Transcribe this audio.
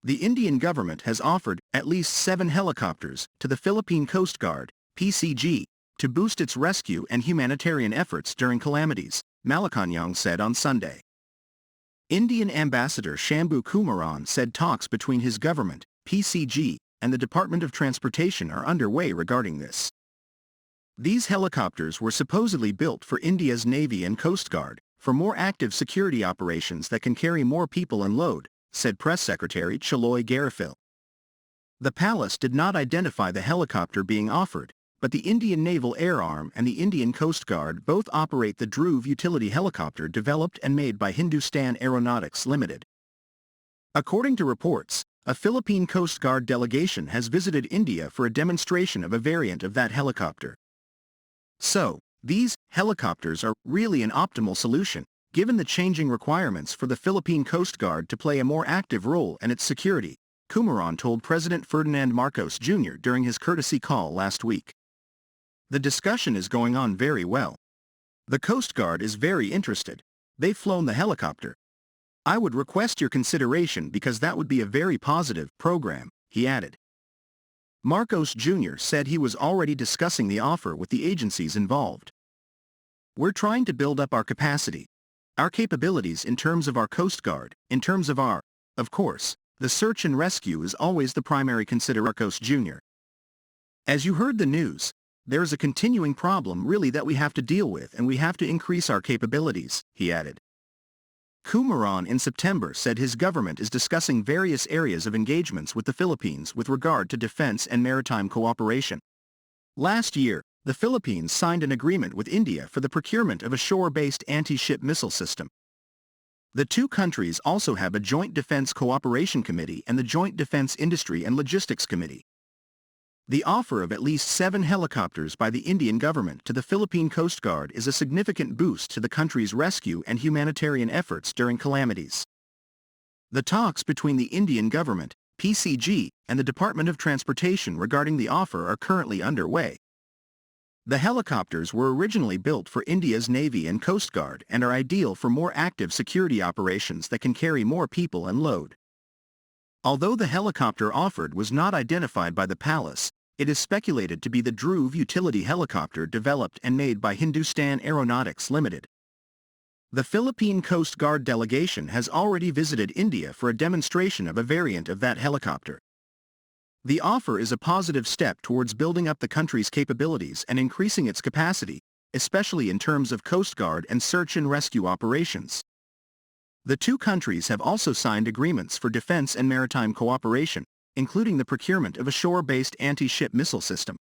The Indian government has offered at least 7 helicopters to the Philippine Coast Guard, PCG, to boost its rescue and humanitarian efforts during calamities, Malacanang said on Sunday. Indian Ambassador Shambhu Kumaran said talks between his government, PCG, and the Department of Transportation are underway regarding this. These helicopters were supposedly built for India's Navy and Coast Guard, for more active security operations that can carry more people and load, said Press Secretary Chaloy Garifil. The palace did not identify the helicopter being offered, but the Indian Naval Air Arm and the Indian Coast Guard both operate the Dhruv utility helicopter developed and made by Hindustan Aeronautics Limited. According to reports, a Philippine Coast Guard delegation has visited India for a demonstration of a variant of that helicopter. So, these helicopters are really an optimal solution, given the changing requirements for the Philippine Coast Guard to play a more active role in its security, Kumaran told President Ferdinand Marcos Jr. during his courtesy call last week. The discussion is going on very well. The Coast Guard is very interested. They've flown the helicopter. I would request your consideration because that would be a very positive program, he added. Marcos Jr. said he was already discussing the offer with the agencies involved. We're trying to build up our capacity, our capabilities in terms of our Coast Guard, in terms of of course, the search and rescue is always the primary consideration. Marcos Jr. As you heard the news, there's a continuing problem really that we have to deal with and we have to increase our capabilities, he added. Kumaran in September said his government is discussing various areas of engagements with the Philippines with regard to defense and maritime cooperation. Last year, the Philippines signed an agreement with India for the procurement of a shore-based anti-ship missile system. The two countries also have a Joint Defense Cooperation Committee and the Joint Defense Industry and Logistics Committee. The offer of at least 7 helicopters by the Indian government to the Philippine Coast Guard is a significant boost to the country's rescue and humanitarian efforts during calamities. The talks between the Indian government, PCG, and the Department of Transportation regarding the offer are currently underway. The helicopters were originally built for India's Navy and Coast Guard and are ideal for more active security operations that can carry more people and load. Although the helicopter offered was not identified by the palace, it is speculated to be the Dhruv utility helicopter developed and made by Hindustan Aeronautics Limited. The Philippine Coast Guard delegation has already visited India for a demonstration of a variant of that helicopter. The offer is a positive step towards building up the country's capabilities and increasing its capacity, especially in terms of Coast Guard and search and rescue operations. The two countries have also signed agreements for defense and maritime cooperation, including the procurement of a shore-based anti-ship missile system.